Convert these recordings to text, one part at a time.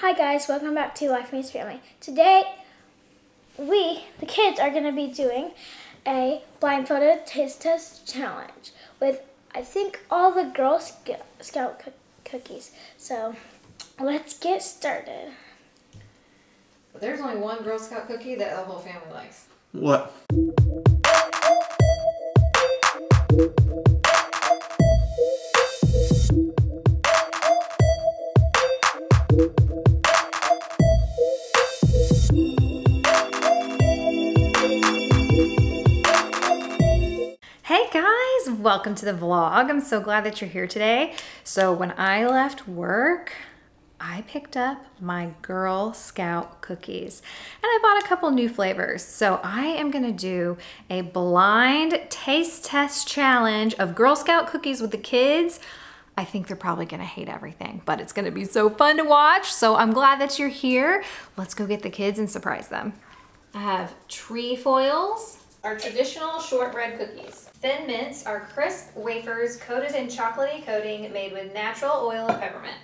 Hi guys, welcome back to Life Meets Family. Today, the kids, are going to be doing a blindfolded taste test challenge with, I think, all the Girl Scout cookies. So, let's get started. But there's only one Girl Scout cookie that the whole family likes. What? Hey guys, welcome to the vlog. I'm so glad that you're here today. So when I left work, I picked up my Girl Scout cookies and I bought a couple new flavors. So I am gonna do a blind taste test challenge of Girl Scout cookies with the kids. I think they're probably gonna hate everything, but it's gonna be so fun to watch. So I'm glad that you're here. Let's go get the kids and surprise them. I have trefoils, our traditional shortbread cookies. Thin Mints are crisp wafers coated in chocolatey coating made with natural oil of peppermint.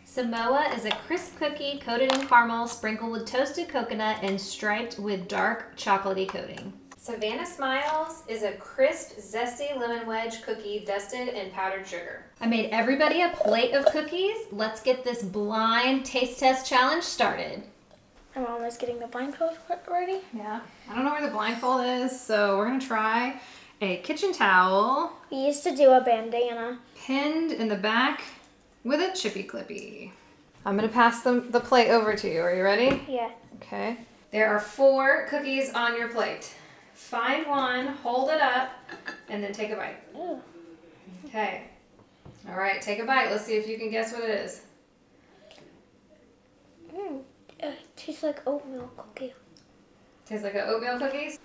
Samoa is a crisp cookie coated in caramel, sprinkled with toasted coconut, and striped with dark chocolatey coating. Savannah Smiles is a crisp, zesty lemon wedge cookie dusted in powdered sugar. I made everybody a plate of cookies. Let's get this blind taste test challenge started. I'm almost getting the blindfold ready. Yeah, I don't know where the blindfold is, so we're gonna try a kitchen towel. We used to do a bandana. Pinned in the back with a chippy clippy. I'm gonna pass the plate over to you. Are you ready? Yeah. Okay. There are 4 cookies on your plate. Find one, hold it up, and then take a bite. Ooh. Okay. All right, take a bite. Let's see if you can guess what it is. It tastes like oatmeal cookie. Tastes like an oatmeal cookie?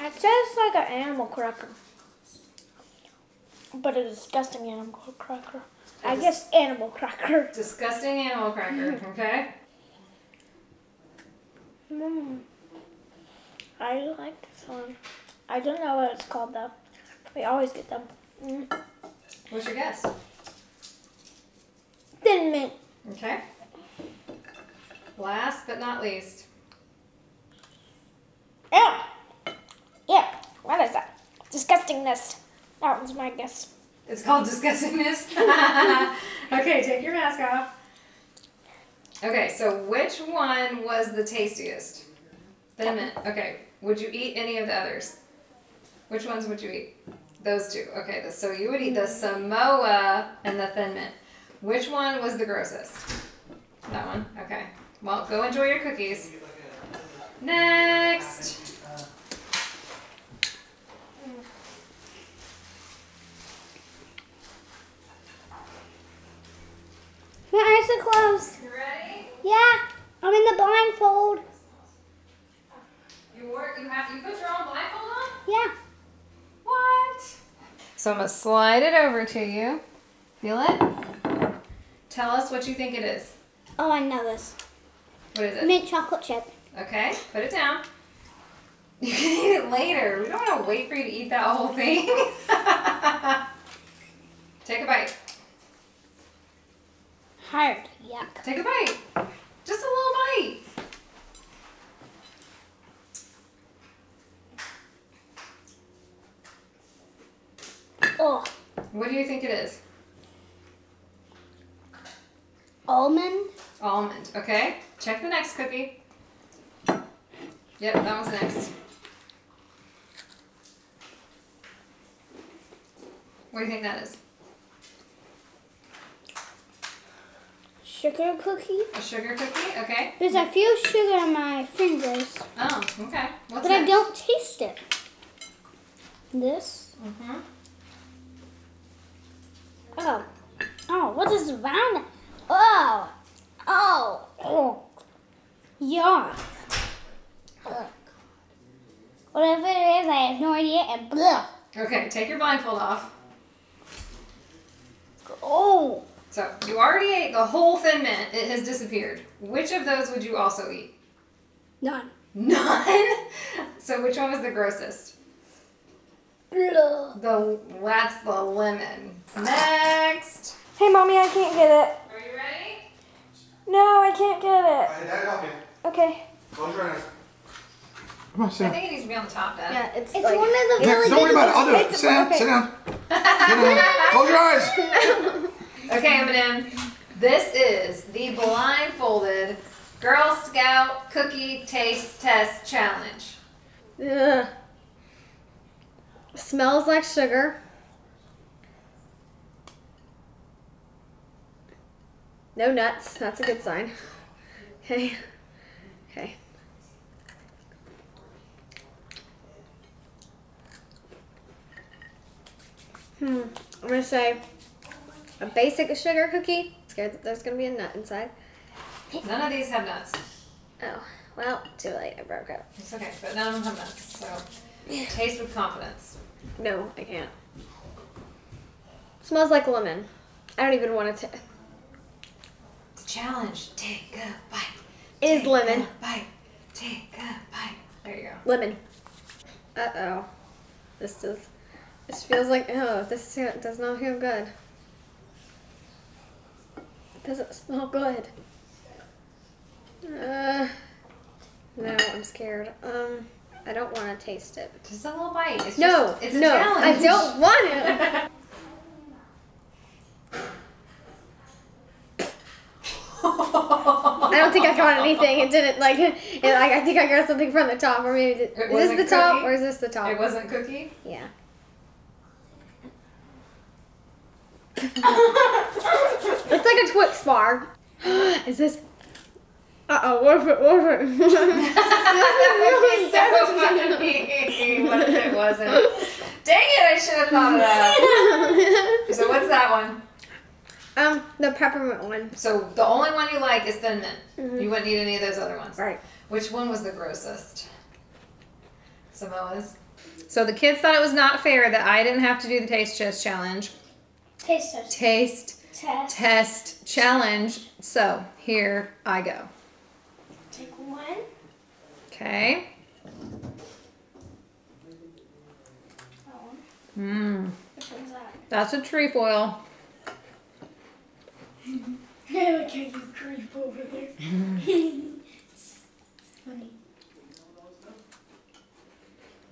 It tastes like an animal cracker. But a disgusting animal cracker. I guess animal cracker. Disgusting animal cracker, okay? I like this one. I don't know what it's called though. We always get them. What's your guess? Thin Mint. Okay. Last but not least. Ew. Yeah. What is that? Disgustingness. That one's my guess. It's called disgustingness. Okay, take your mask off. Okay, so which one was the tastiest? Thin Mint. Okay. Would you eat any of the others? Which ones would you eat? Those two. Okay, so you would eat the Samoa and the Thin Mint. Which one was the grossest? That one? Okay. Well, go enjoy your cookies. Next! My eyes are closed. You ready? Yeah. I'm in the blindfold. You put your own blindfold on? Yeah. What? So I'm gonna slide it over to you. Feel it? Tell us what you think it is. Oh, I know this. What is it? Mint chocolate chip. Okay, put it down. You can eat it later. We don't want to wait for you to eat that whole thing. Take a bite. Hard. Yuck. Take a bite. Just a little bite. Oh. What do you think it is? Almond. Almond. Okay. Check the next cookie. Yep, that one's next. What do you think that is? Sugar cookie. A sugar cookie? Okay. There's a few sugar on my fingers. Oh, okay. What's But next? I don't taste it. This. Mm-hmm. Oh. Oh, what is around? Oh. Oh. Oh. Yeah. Whatever it is, I have no idea. And blah. Okay, take your blindfold off. Oh. So, you already ate the whole Thin Mint. It has disappeared. Which of those would you also eat? None. None? So, which one was the grossest? That's the lemon. Next. Hey, Mommy, I can't get it. Are you ready? No, I can't get it. Dad, help me. Okay. Close your eyes. Come on, sit I down. think it needs to be on the top, Dad. Yeah, it's It's like, one of the really Don't worry about it. I'll do it. It's- Sit down. okay. Sit down. Sit down. Close your eyes. Okay, Eminem. This is the blindfolded Girl Scout Cookie Taste Test Challenge. Ugh. Smells like sugar. No nuts. That's a good sign. Okay. Okay. I'm gonna say a basic sugar cookie. Scared that there's gonna be a nut inside. None of these have nuts. Oh, well, too late. I broke it. It's okay, but none of them have nuts. So taste with confidence. No, I can't. Smells like lemon. I don't even want to. It's a challenge. Take a bite. It is Take lemon. a bite. Take a bite. There you go. Lemon. Uh-oh. This feels like, this does not feel good. It doesn't smell good. No, I'm scared. I don't want to taste it. Just a little bite. It's No, just, it's a no, challenge. I don't want it. I don't think I got anything. It didn't, like, I think I got something from the top, or maybe, is this wasn't the top, cookie? or is this the top? It wasn't cookie? Yeah. It's like a Twix bar. Is this? What if it? That would be so funny. What if it wasn't? Dang it, I should have thought of that. So what's that one? The peppermint one. So the only one you like is Thin Mint. You wouldn't eat any of those other ones. Right. Which one was the grossest? Samoa's. So the kids thought it was not fair that I didn't have to do the taste test challenge. Taste test. Taste Test. test challenge. So here I go. Take one. Okay. That one. Mmm. Which one's that? That's a trefoil. I like how you creep over there. It's funny.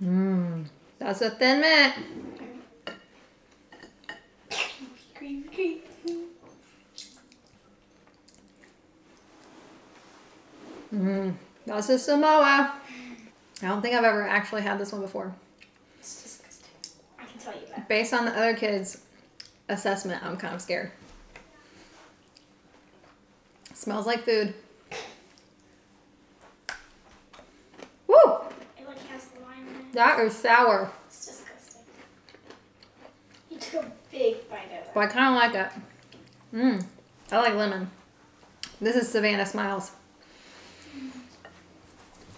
Mmm. That's a Thin Mint. Creep, creep. Mmm. That's a Samoa. I don't think I've ever actually had this one before. It's disgusting. I can tell you that. Based on the other kids' assessment, I'm kind of scared. Smells like food. Woo! It like has lime in it. That is sour. It's disgusting. You took a big bite of it. But I kind of like it. Mmm. I like lemon. This is Savannah Smiles.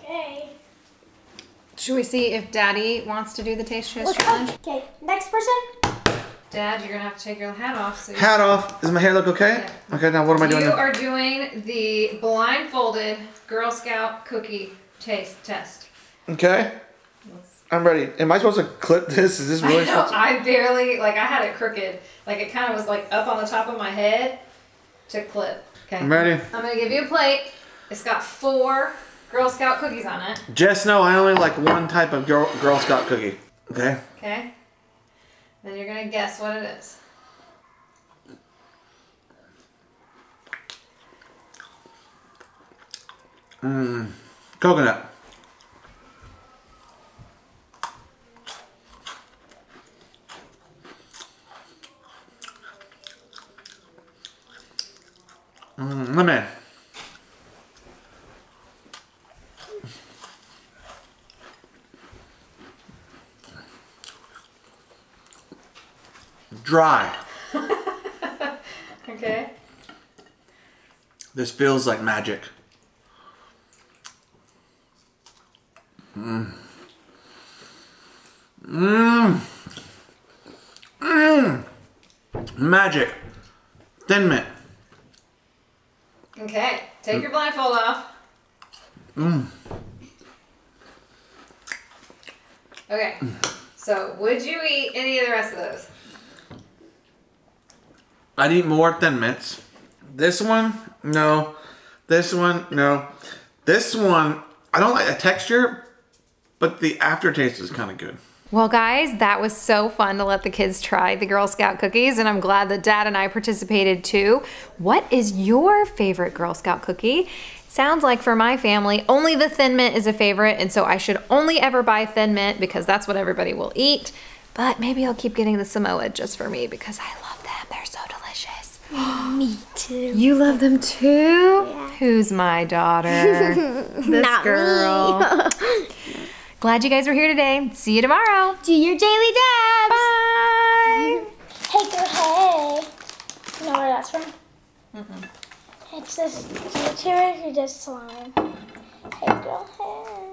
Okay. Should we see if Daddy wants to do the taste test challenge? Okay, next person. Dad, you're going to have to take your hat off. So Hat off. Does my hair look okay? Yeah. Okay, now what am I doing You now? are doing the blindfolded Girl Scout cookie taste test. Okay. I'm ready. Am I supposed to clip this? Is this really I know, supposed to? I barely, like I had it crooked. Like it kind of was like up on the top of my head to clip. Okay. I'm ready. I'm going to give you a plate. It's got 4 Girl Scout cookies on it. Just know I only like one type of Girl Scout cookie. Okay? Okay. Then you're going to guess what it is. Coconut. Lemon. Dry. Okay. This feels like magic. Magic. Thin Mint. Okay. Take your blindfold off. Okay. So, would you eat any of the rest of those? I'd eat more Thin Mints. This one, no. This one, no. This one, I don't like the texture, but the aftertaste is kind of good. Well, guys, that was so fun to let the kids try the Girl Scout cookies, and I'm glad that Dad and I participated too. What is your favorite Girl Scout cookie? Sounds like for my family, only the Thin Mint is a favorite, and so I should only ever buy Thin Mint because that's what everybody will eat. But maybe I'll keep getting the Samoa just for me because I love them. They're so delicious. Me too. You love them too? Yeah. Who's my daughter? This Not girl. Glad you guys were here today. See you tomorrow. Do your daily dabs. Bye. Hey girl, hey. You know where that's from? It's just glitter or just slime. Hey girl, hey.